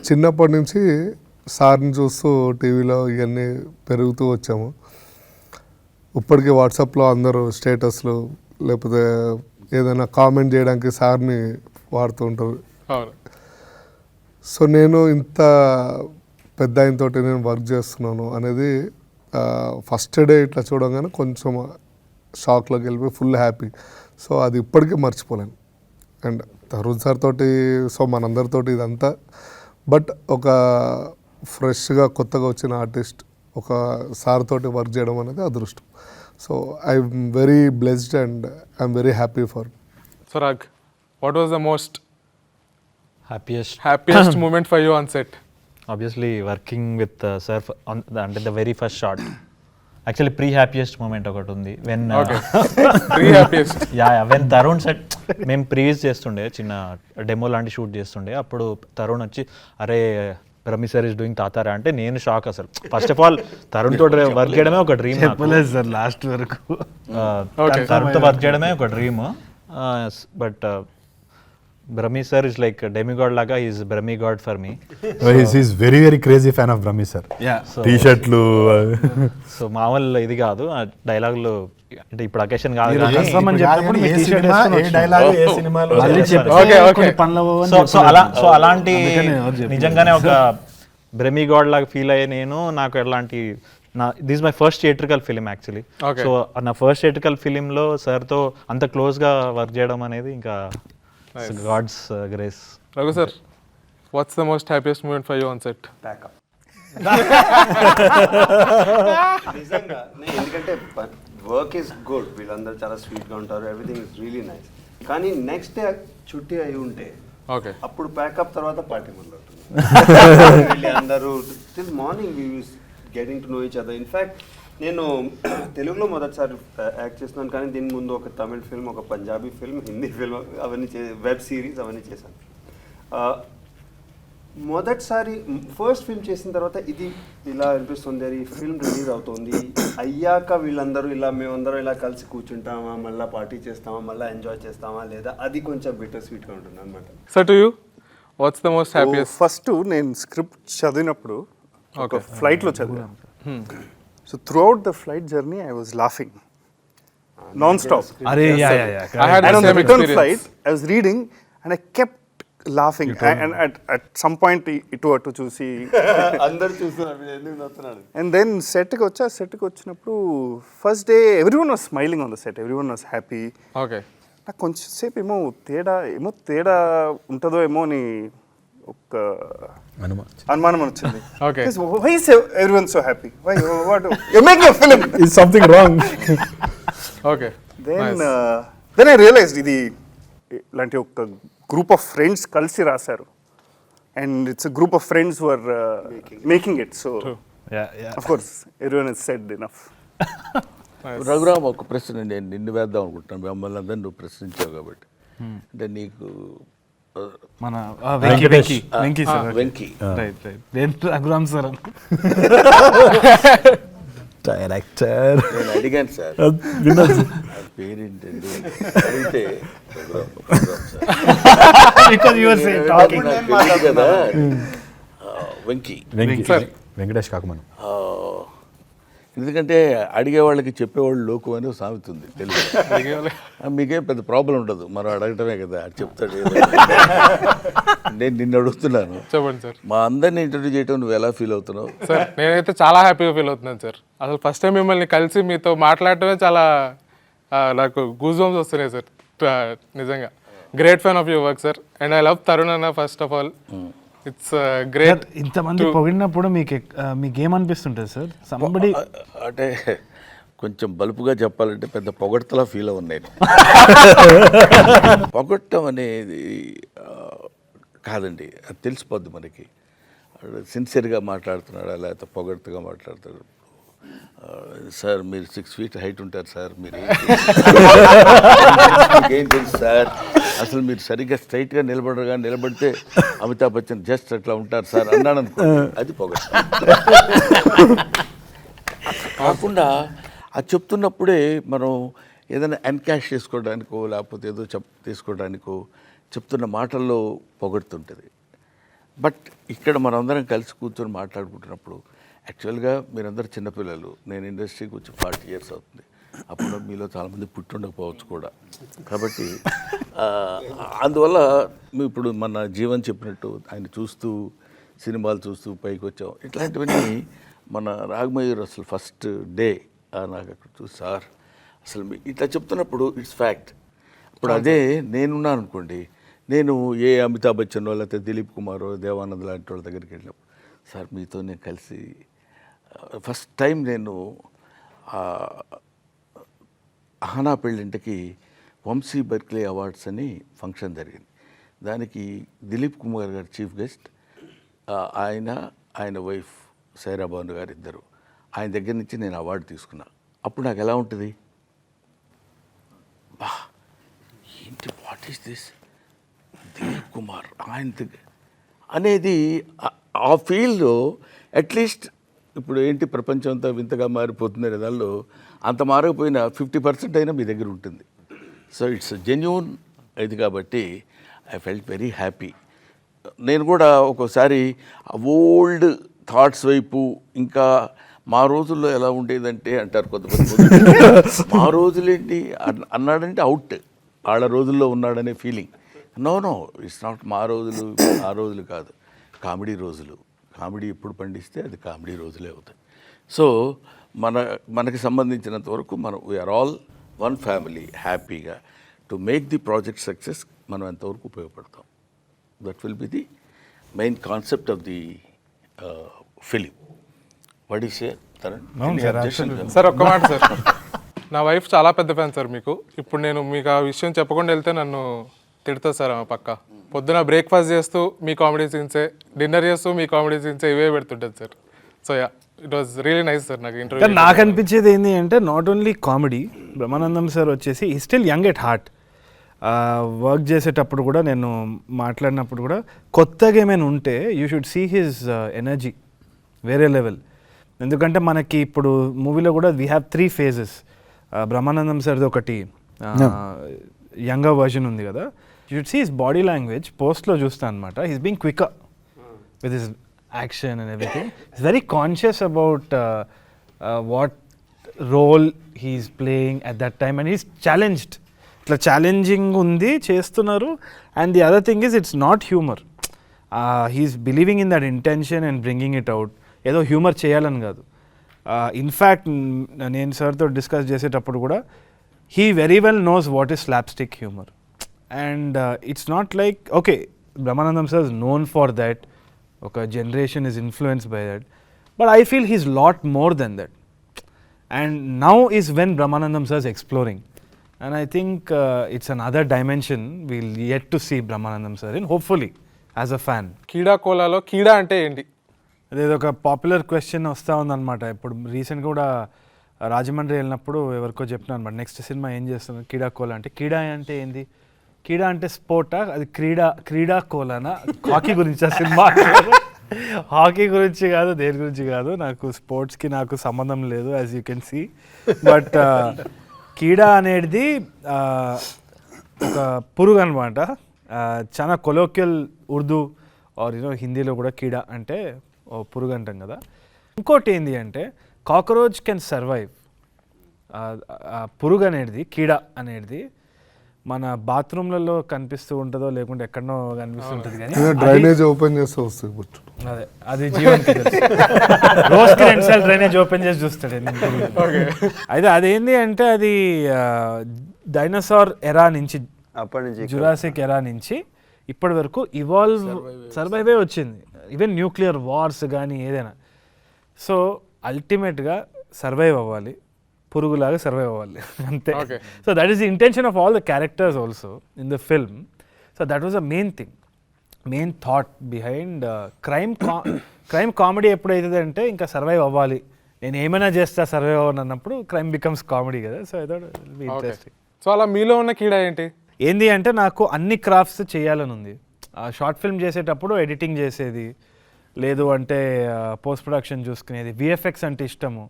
చిన్నప్పటి నుంచి సార్ని చూస్తూ టీవీలో ఇవన్నీ పెరుగుతూ వచ్చాము. ఇప్పటికీ వాట్సాప్లో అందరూ స్టేటస్లు లేకపోతే ఏదైనా కామెంట్ చేయడానికి సార్ని వాడుతూ ఉంటారు. సో నేను ఇంత పెద్ద ఆయనతోటి నేను వర్క్ చేస్తున్నాను అనేది ఫస్ట్ డే ఇట్లా చూడగానే కొంచెం షాక్లోకి వెళ్ళిపోయి ఫుల్ హ్యాపీ. సో అది ఇప్పటికీ మర్చిపోలేను. అండ్ తరుణ్ సార్ తోటి, సో మనందరితోటి ఇదంతా, బట్ ఒక ఫ్రెష్గా కొత్తగా వచ్చిన ఆర్టిస్ట్ ఒక సార్ తోటి వర్క్ చేయడం అనేది అదృష్టం. So I'm very blessed and I'm very happy for. So Raag, what was the most happiest moment for you on set? obviously working with sir on the very first shot. Actually pre-happiest moment ఒకటి ఉంది when pre-happiest when Tarun set మేము previous చేస్తుండే చిన్న demo లాంటి shoot చేస్తుండే. అప్పుడు తరుణ్ వచ్చి అరే రమి సార్ ఇస్ డూయింగ్ తాతారా అంటే నేను షాక్ అసలు. ఫస్ట్ ఆఫ్ ఆల్ తరుణ్ తోటి వర్క్ చేయడమే ఒక డ్రీమ్. చెప్పలేదు సార్ లాస్ట్ వరకు. తరుణ్తో వర్క్ చేయడమే ఒక dream. But Brahmi sir is like a demigod laga. He is Brahmi god for me. He's very crazy fan of Brahmi sir. Yeah. T-shirtలు. So మామూలు ఇది కాదు ఆ డైలాగులు, అంటే ఇప్పుడు అకేషన్ కాదు కానీ సో అలాంటి నిజంగానే ఒక బ్రహ్మి గాడ్ లాగా ఫీల్ అయ్యే నేను. నాకు ఎలాంటి this my first theatrical film actually. So నా ఫస్ట్ థియేట్రికల్ ఫిలింలో సార్తో అంత క్లోజ్గా వర్క్ చేయడం అనేది ఇంకా god's grace. Raghu sir, what's the most happiest moment for you on set? Pack up. నిజంగా ఎందుకంటే వర్క్ ఈస్ గుడ్, వీళ్ళందరూ చాలా స్వీట్గా ఉంటారు, ఎవ్రీథింగ్ ఇస్ రియలీ నైస్. కానీ నెక్స్ట్ డే చుట్టి అయి ఉంటే అప్పుడు ప్యాకప్ తర్వాత పార్టీ మొదలవుతుంది. అందరూ till morning we use getting to know each other. In fact నేను తెలుగులో మొదటిసారి యాక్ట్ చేస్తున్నాను, కానీ దీని ముందు ఒక తమిళ్ ఫిల్మ్, ఒక పంజాబీ ఫిల్మ్, హిందీ ఫిల్మ్, అవన్నీ వెబ్ సిరీస్ అవన్నీ చేశాను. మొదటిసారి ఫస్ట్ ఫిల్మ్ చేసిన తర్వాత ఇది ఇలా అనిపిస్తుంది, ఈ ఫిల్మ్ రిలీజ్ అవుతుంది అయ్యాక వీళ్ళందరూ ఇలా మేమందరం ఇలా కలిసి కూర్చుంటామా, మళ్ళీ పార్టీ చేస్తామా, మళ్ళీ ఎంజాయ్ చేస్తామా లేదా, అది కొంచెం బిటర్ స్వీట్గా ఉంటుంది అనమాట. So to you what's the most happiest? First నేను స్క్రిప్ట్ చదివినప్పుడు ఒక ఫ్లైట్లో చదివాను. So throughout the flight journey, I was laughing non-stop. I had and the on the same return experience. flight, I was reading and I kept laughing. And at some point, it was to choose. అందరూ చూస్తున్నారు ఎందుకు నవ్వుతున్నాడు. And then set కి వచ్చినప్పుడు first day everyone was smiling on the set. Everyone was happy. Okay. నాకు కొంచెం సేపు ఏమో తేడా ఉంటుందో ఏమో అని ఒక అనుమానం వచ్చింది. Okay. Why is everyone so happy? Why? What? You're making a film. Is something wrong? Okay. Then I realized ఇది ఇలాంటి ఒక గ్రూప్ ఆఫ్ ఫ్రెండ్స్ కలిసి రాశారు. And it's a group of friends who are making it. So, of course, everyone has said enough. Raghuram, ఒక ప్రశ్న నేను నిన్ను వేద్దాం అనుకుంటున్నాను, మిమ్మల్ని అందరినీ నువ్వు ప్రశ్నించావు కాబట్టి. అంటే నీకు మన Venky sir. Venky Raghuram sir director నేను అడిగాను సార్ పేరేంటండి అడిగితే కదా వెంకీ వెంకటేష్ కాకమను. ఎందుకంటే అడిగేవాళ్ళకి చెప్పేవాళ్ళు లోకు అని సామెత ఉంది తెలుగు. మీకేం పెద్ద ప్రాబ్లం ఉండదు, మనం అడగటమే కదా, అది చెప్తాడు. నేను నిన్ను అడుగుతున్నాను, చెప్పండి సార్. మా అందరినీ ఇంటర్వ్యూ చేయటం నువ్వు ఎలా ఫీల్ అవుతున్నావు? సార్ నేనైతే చాలా హ్యాపీగా ఫీల్ అవుతున్నాను సార్. అసలు ఫస్ట్ టైం మిమ్మల్ని కలిసి మీతో మాట్లాడటమే చాలా నాకు గూస్ బంప్స్ వస్తున్నాయి సార్. నిజంగా great fan of your work sir. And I love Tarun అన్న first of all. It's great. ఇంతమంది పొగిడినప్పుడు మీకేమనిపిస్తుంటుంది సార్? సంబడి అంటే కొంచెం బలుపుగా చెప్పాలంటే పెద్ద పొగడ్తలా ఫీల్ అవ్వను నేను. పొగట్టం అనేది కాదండి, అది తెలిసిపోద్ది మనకి. సిన్సియర్గా మాట్లాడుతున్నాడా లేకపోతే పొగడ్తగా మాట్లాడుతున్నాడు. సార్ మీరు 6 feet హైట్ ఉంటారు సార్, మీరు ఏం తెలుసు సార్, అసలు మీరు సరిగ్గా స్ట్రైట్గా నిలబడితే అమితాబ్ బచ్చన్ జస్ట్ అట్లా ఉంటారు సార్ అన్నాడు అనుకో, అది పొగడ్త. కాకుండా అది చెప్తున్నప్పుడే మనం ఏదైనా ఎన్కాష్ చేసుకోవడానికో లేకపోతే ఏదో తీసుకోవడానికో చెప్తున్న మాటల్లో పొగడుతుంటుంది. బట్ ఇక్కడ మనందరం కలిసి కూర్చొని మాట్లాడుకుంటున్నప్పుడు యాక్చువల్గా మీరందరూ చిన్నపిల్లలు, నేను ఇండస్ట్రీకి వచ్చి 40 years అవుతుంది. అప్పుడు మీలో చాలామంది పుట్టి ఉండకపోవచ్చు కూడా. కాబట్టి అందువల్ల ఇప్పుడు మన జీవన్ చెప్పినట్టు ఆయన చూస్తూ సినిమాలు చూస్తూ పైకి వచ్చాం. ఇట్లాంటివన్నీ మన రాగమయూర్ అసలు ఫస్ట్ డే నాకు అక్కడ చూసి సార్ అసలు ఇట్లా చెప్తున్నప్పుడు ఇట్స్ ఫ్యాక్ట్. ఇప్పుడు అదే నేనున్నాను అనుకోండి, నేను ఏ అమితాబ్ బచ్చన్ లేకపోతే దిలీప్ కుమారో దేవానంద్ లాంటి వాళ్ళ దగ్గరికి వెళ్ళినప్పుడు సార్ మీతో నేను కలిసి ఫస్ట్ టైం నేను అహనా పెళ్ళింటికి వంశీ బర్క్లీ అవార్డ్స్ అని ఫంక్షన్ జరిగింది. దానికి దిలీప్ కుమార్ గారు చీఫ్ గెస్ట్, ఆయన వైఫ్ సైరా భాను గారు ఇద్దరు. ఆయన దగ్గర నుంచి నేను అవార్డు తీసుకున్నా. అప్పుడు నాకు ఎలా ఉంటుంది, బా ఏంటి what is this Dilip Kumar ఆయన అనేది ఆ ఫీల్డ్లో అట్లీస్ట్ ఇప్పుడు ఏంటి ప్రపంచం అంతా వింతగా మారిపోతుంది దానిలో అంత మారకపోయినా 50% అయినా మీ దగ్గర ఉంటుంది. సో ఇట్స్ జెన్యూన్ ఇది కాబట్టి ఐ ఫెల్ట్ వెరీ హ్యాపీ. నేను కూడా ఒక్కోసారి ఓల్డ్ థాట్స్ వైపు, ఇంకా మా రోజుల్లో ఎలా ఉండేదంటే అంటారు కొంతమంది, మా రోజులేంటి అన్నాడంటే అవుట్, వాళ్ళ రోజుల్లో ఉన్నాడనే ఫీలింగ్. నో ఇట్స్ నాట్ మా రోజులు ఆ రోజులు కాదు, కామెడీ రోజులు. కామెడీ ఎప్పుడు పండిస్తే అది కామెడీ రోజులే అవుతాయి. సో మనకి సంబంధించినంత వరకు మనం వీఆర్ ఆల్ వన్ ఫ్యామిలీ. హ్యాపీగా to make the project success మనం ఎంతవరకు ఉపయోగపడతాం. That will be the main concept of the film. What is sir ఒక్క మాట సార్, నా వైఫ్ చాలా పెద్ద ఫ్యాన్ సార్ మీకు. ఇప్పుడు నేను మీకు ఆ విషయం చెప్పకుండా వెళ్తే నన్ను తిడుతుంది సార్ ఆమె పక్క. పొద్దున బ్రేక్ఫాస్ట్ చేస్తూ మీ కామెడీ సీన్సే, డిన్నర్ చేస్తూ మీ కామెడీ సీన్సే ఇవే పెడుతుంటుంది sir. So yeah, it was really nice sir. నాకు ఇంటర్వ్యూ నాకు అనిపించేది ఏంటి అంటే not only comedy, Brahmanandam sir వచ్చేసి ఈ still young at heart. Work చేసేటప్పుడు కూడా నేను మాట్లాడినప్పుడు కూడా కొత్తగా ఏమైనా ఉంటే you should see his energy వేరే లెవెల్. ఎందుకంటే మనకి ఇప్పుడు మూవీలో కూడా వీ హ్యావ్ 3 phases. బ్రహ్మానందం సార్ది ఒకటి యంగర్ వర్జన్ ఉంది కదా, you should see his body language. పోస్ట్లో చూస్తాను అనమాట, he's being quicker with his action and everything. Is very conscious about what role he's playing at that time and he's challenged. ఇట్లా challenging ఉంది, చేస్తున్నారు. And the other thing is it's not humour, he's believing in that intention and bringing it out. ఏదో humour చేయాలని కాదు. In fact నేను సార్తో discuss చేసేటప్పుడు కూడా he very well knows what is slapstick humour. And it's not like okay Brahmanandam sir is known for that, ఒక generation is influenced by that, but I feel he's lot more than that. And now is when Brahmanandam sir is exploring. And I think it's another dimension we'll yet to see Brahmanandam sir in, hopefully, as a fan. కీడా కోలాలో కీడా అంటే ఏంటి? అదేదో ఒక popular question వస్తూ ఉందన్నమాట. ఇప్పుడు రీసెంట్గా కూడా రాజమండ్రి వెళ్ళినప్పుడు ఎవరికో చెప్పినా అనమాట, నెక్స్ట్ సినిమా ఏం చేస్తున్నారు కీడా కోలా అంటే. కీడా అంటే ఏంది? కీడా అంటే స్పోర్టా? అది క్రీడా కోలానా? హాకీ గురించి ఆ సినిమా? హాకీ గురించి కాదు, దేని గురించి కాదు. నాకు స్పోర్ట్స్కి నాకు సంబంధం లేదు, as you can see. But కీడా అనేది ఒక పురుగు అనమాట. చాలా కొలోక్యల్ ఉర్దూ ఆర్ హిందీలో కూడా కీడా అంటే పురుగు అంటాం కదా. ఇంకోటి ఏంటి అంటే కాక్రోచ్ కెన్ సర్వైవ్. పురుగు అనేది, కీడా అనేది మన బాత్రూమ్లలో కనిపిస్తూ ఉంటుందో లేకుంటే ఎక్కడనో కనిపిస్తుంటుంది, కానీ డ్రైనేజ్ ఓపెన్ చేస్తే వస్తుంది. అదే అది జీవన్కి తెలుసు. రోజుకి 2 సార్లు డ్రైనేజ్ ఓపెన్ చేసి చూస్తాడు. అయితే అదేంటి అంటే అది డైనోసార్ ఎరా నుంచి, అప్పటి నుంచి జురాసిక్ ఎరా నుంచి ఇప్పటి వరకు సర్వైవే వచ్చింది. ఈవెన్ న్యూక్లియర్ వార్స్ కానీ ఏదైనా. సో అల్టిమేట్గా సర్వైవ్ అవ్వాలి, పురుగులాగా సర్వైవ్ అవ్వాలి అంతే. So that is the intention of all the characters also in the film. So that was the main thought behind crime comedy ఎప్పుడైతుంది అంటే ఇంకా సర్వైవ్ అవ్వాలి, నేను ఏమైనా చేస్తా సర్వైవ్ అవ్వను అన్నప్పుడు క్రైమ్ బికమ్స్ కామెడీ కదా. So I thought it will be interesting. So అలా మీలో ఉన్న కీడా ఏంటి అంటే నాకు అన్ని క్రాఫ్ట్స్ చేయాలని ఉంది. షార్ట్ ఫిల్మ్ చేసేటప్పుడు ఎడిటింగ్ చేసేది, లేదు అంటే పోస్ట్ ప్రొడక్షన్ చూసుకునేది, విఎఫ్ఎక్స్ అంటే ఇష్టము.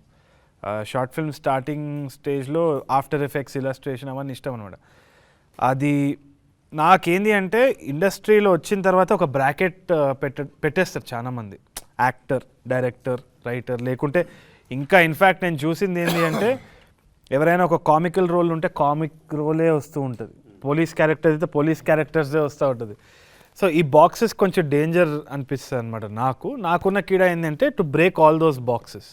షార్ట్ ఫిల్మ్ స్టార్టింగ్ స్టేజ్లో ఆఫ్టర్ ఎఫెక్ట్స్, ఇలస్ట్రేషన్ అవన్నీ ఇష్టం అనమాట. అది నాకేంది అంటే ఇండస్ట్రీలో వచ్చిన తర్వాత ఒక బ్రాకెట్ పెట్టేస్తారు చాలామంది, యాక్టర్, డైరెక్టర్, రైటర్, లేకుంటే ఇంకా ఇన్ఫ్యాక్ట్ నేను చూసింది ఏంటి అంటే ఎవరైనా ఒక కామికల్ రోల్ ఉంటే కామిక్ రోలే వస్తూ ఉంటుంది, పోలీస్ క్యారెక్టర్స్ అయితే పోలీస్ క్యారెక్టర్సే వస్తూ ఉంటుంది. సో ఈ బాక్సెస్ కొంచెం డేంజర్ అనిపిస్తుంది అనమాట. నాకున్న కీడా ఏంటంటే to break all those boxes,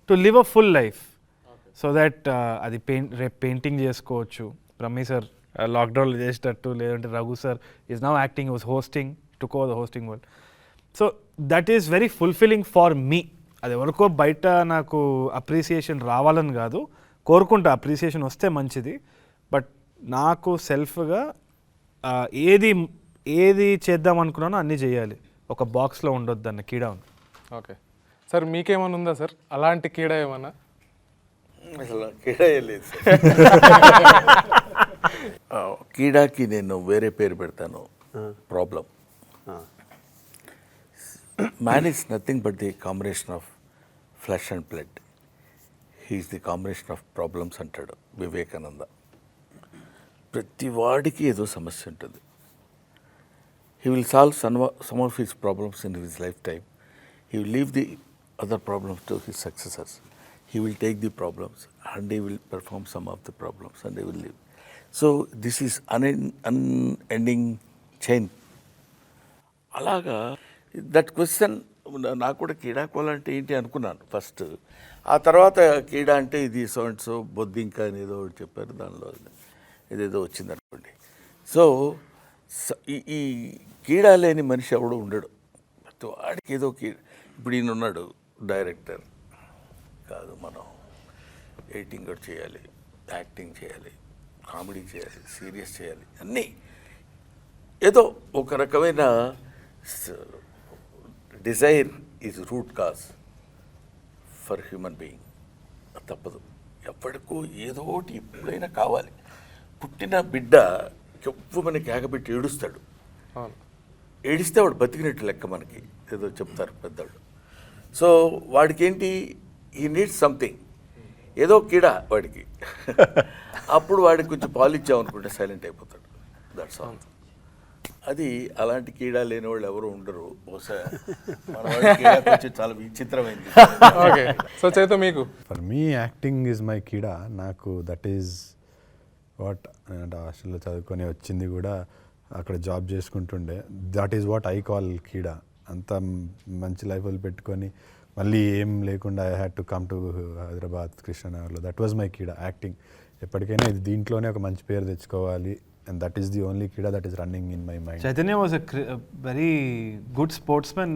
to live a full life. So that అది రేపు పెయింటింగ్ చేసుకోవచ్చు, రమీ సార్ లాక్డౌన్లో చేసేటట్టు, లేదంటే Raghu sir is now acting, was hosting, took over the hosting world. So that is very fulfilling for me. అది ఎవరికో బయట నాకు అప్రిసియేషన్ రావాలని కాదు, కోరుకుంటా అప్రిసియేషన్ వస్తే మంచిది. బట్ నాకు సెల్ఫ్గా ఏది చేద్దాం అనుకున్నానో అన్నీ చేయాలి, ఒక బాక్స్లో ఉండొద్దు అన్న కీడా ఉంది. ఓకే సార్, మీకేమైనా ఉందా సార్ అలాంటి కీడా ఏమన్నా? అసలు కీడా లేదు కీడాకి నేను వేరే పేరు పెడతాను, problem. Man is nothing but the combination of flesh and blood. He is the combination of problems అంటాడు వివేకానంద. ప్రతి వాడికి ఏదో సమస్య ఉంటుంది. He will solve some of his problems in his life time. He will leave the other problems to his successors. He will take the problems and he will perform some of the problems and he will leave. So this is unending chain. అలాగా that question నాకు కూడా కీడా కోలంటే ఏంటి అనుకున్నాను first. ఆ తర్వాత కీడా అంటే ఇది so and so బొద్దింక అని ఏదో చెప్పారు, దానిలో ఏదేదో వచ్చింది అనుకోండి. సో ఈ కీడా లేని మనిషి ఎవడు ఉండడు, వాడికి ఏదో ఇప్పుడు ఈయన ఉన్నాడు డైరెక్టర్ కాదు, మనం ఎడిటింగ్ కూడా చేయాలి, యాక్టింగ్ చేయాలి, కామెడీ చేయాలి, సీరియస్ చేయాలి, అన్నీ ఏదో ఒక రకమైన Dzire is root cause for human being. తప్పదు, ఎప్పటికో ఏదో ఒకటి ఎప్పుడైనా కావాలి. పుట్టిన బిడ్డ మనకి కేకబెట్టి ఏడుస్తాడు, ఏడిస్తే వాడు బతికినట్టు లెక్క మనకి ఏదో చెప్తారు పెద్దవాళ్ళు. సో వాడికి ఏంటి, ఈ నీడ్స్ సంథింగ్, ఏదో కీడా వాడికి. అప్పుడు వాడికి కొంచెం పాలు ఇచ్చామనుకుంటే సైలెంట్ అయిపోతాడు. That's all. అది అలాంటి కీడా లేని వాళ్ళు ఎవరు ఉండరు బహుశా. మన వాడి కీడా కొంచెం చాలా విచిత్రమైంది. ఓకే, సో చైతో మీకు? For me acting is my కీడా. నాకు దట్ ఈజ్ వాట్, హాస్టల్లో చదువుకొని వచ్చింది కూడా, అక్కడ జాబ్ చేసుకుంటుండే, that is what I call కీడా. అంత మంచి లైఫ్ పెట్టుకొని మళ్ళీ ఏం లేకుండా I had to come to Hyderabad కృష్ణనగర్లో. దట్ వాజ్ మై కీడా, యాక్టింగ్. ఎప్పటికైనా ఇది దీంట్లోనే ఒక మంచి పేరు తెచ్చుకోవాలి, and that is the only కీడా that is running in my mind. Chaitanya was a very good sportsmen,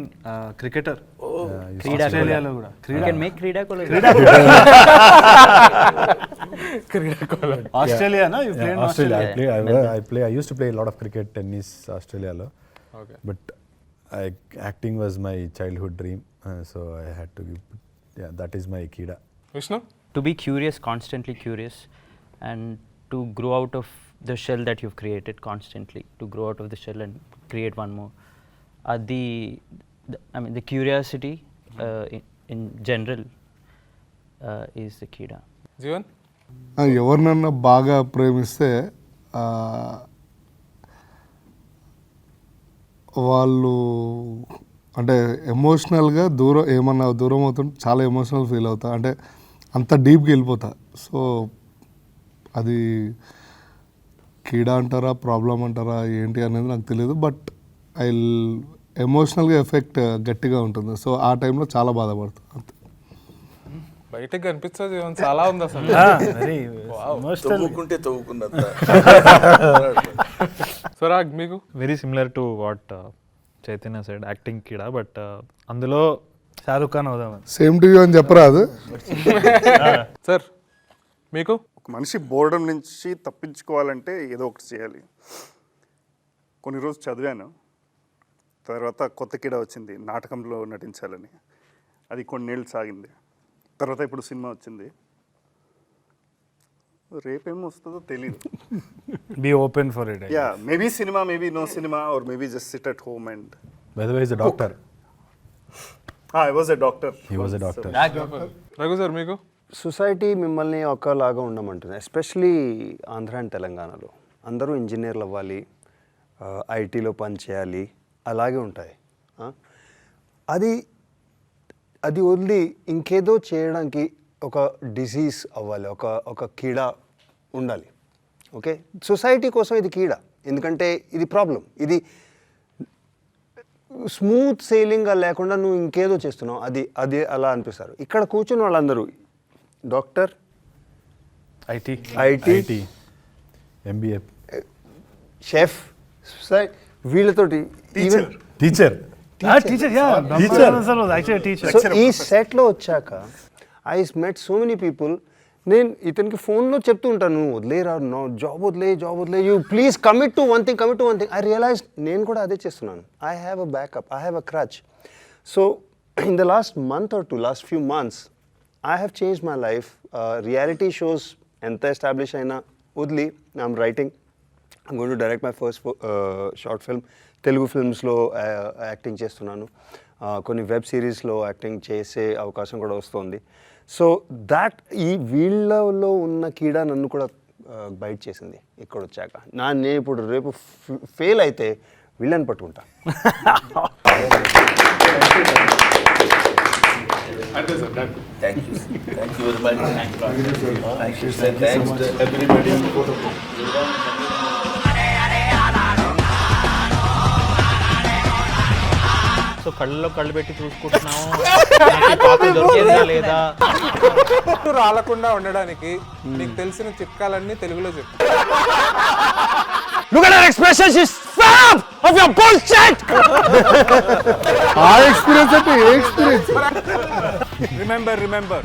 cricketer. ఆస్ట్రేలియాలో కూడా ఆస్ట్రేలియానా? I used to play a lot of cricket, tennis, Australia. Okay. But acting was my childhood dream, so I had to give, that is my kida. Vishnu? To be curious, constantly curious, and to grow out of the shell that you've created constantly, to grow out of the shell and create one more. The curiosity in general is the kida. Jeevan? ఎవరినన్నా బాగా ప్రేమిస్తే వాళ్ళు అంటే ఎమోషనల్గా ఏమన్నా దూరం అవుతుంటే చాలా emotional feel అవుతా, అంటే అంత డీప్గా వెళ్ళిపోతా. సో అది కీడా అంటారా ప్రాబ్లం అంటారా ఏంటి అనేది నాకు తెలియదు. బట్ ఎమోషనల్గా ఎఫెక్ట్ గట్టిగా ఉంటుంది. సో ఆ టైంలో చాలా బాధపడుతుంది అంతే. బయటకు కనిపించేది చాలా ఉంది అసలు. వెరీ తవ్వుకుంటే తవ్వుకున్నంత. సో రాగ్ మీకు very similar to what Chaitanya said acting కిడా, బట్ అందులో షారుఖ్ ఖాన్ అవుదామని. సేమ్ టు యూ అని చెప్పరాదు. సార్ మీకు ఒక మనిషి బోర్డం నుంచి తప్పించుకోవాలంటే ఏదో ఒకటి చేయాలి. కొన్ని రోజులు చదివాను, తర్వాత కొత్త కిడా వచ్చింది, నాటకంలో నటించాలని. అది కొన్నేళ్ళు సాగింది. తర్వాత ఇప్పుడు సినిమా వచ్చింది. రేపేమో వస్తుందో తెలీదు. Be open for it. Yeah, maybe cinema, maybe no cinema, or maybe just sit at home and. By the way is a doctor. I was a doctor. He was a doctor. Raghu sir మీకు society మిమ్మల్ని ఒకలాగా ఉండమంటుంది, especially Andhra and తెలంగాణలో. అందరూ ఇంజనీర్లు అవ్వాలి, ఐటీలో పని చేయాలి, అలాగే ఉంటాయి. అది అది వదిలి ఇంకేదో చేయడానికి ఒక డిసీజ్ అవ్వాలి, ఒక కీడా ఉండాలి. ఓకే, సొసైటీ కోసం ఇది కీడా, ఎందుకంటే ఇది ప్రాబ్లం. ఇది స్మూత్ సేలింగ్గా లేకుండా నువ్వు ఇంకేదో చేస్తున్నావు, అది అలా అనిపిస్తారు. ఇక్కడ కూర్చున్న వాళ్ళందరూ డాక్టర్, ఐటీ, ఎంబీఏ, షెఫ్, వీళ్ళతోటి టీచర్. సో ఈ సెట్లో వచ్చాక I met so many people. నేను ఇతనికి ఫోన్లో చెప్తూ ఉంటాను, నువ్వు వదిలేరా, జాబ్ వదిలే, you please commit to one thing. I realise నేను కూడా అదే చేస్తున్నాను. I have a backup, I have a crutch. So in the last month or two, last few months I have changed my life. Reality shows enta establish aina udli. I'm writing. I'm going to direct my first short film. Telugu films lo acting chestunnanu. Konni web series lo acting chese avakasham kuda vastundi. So that ee veelalo unna keeda nannu kuda bite chesindi ikkada vachaka. Ne ippudu repu fail aithe villain pattukunta. Thank you very much. Thank you, sir. Thanks to everybody. So కళ్ళలో కళ్ళు పెట్టి చూసుకుంటున్నాము, నాకు ఈ పాత్ర దొరికేదా లేదా. రాలకుండా ఉండడానికి నీకు తెలిసిన చిట్కాలన్నీ తెలుగులో చెప్పు. Look at her expression, she's fed up of your bullshit! ఆ ఎక్స్పీరియన్స్ అంటే ఏ ఎక్స్పీరియన్స్? Remember.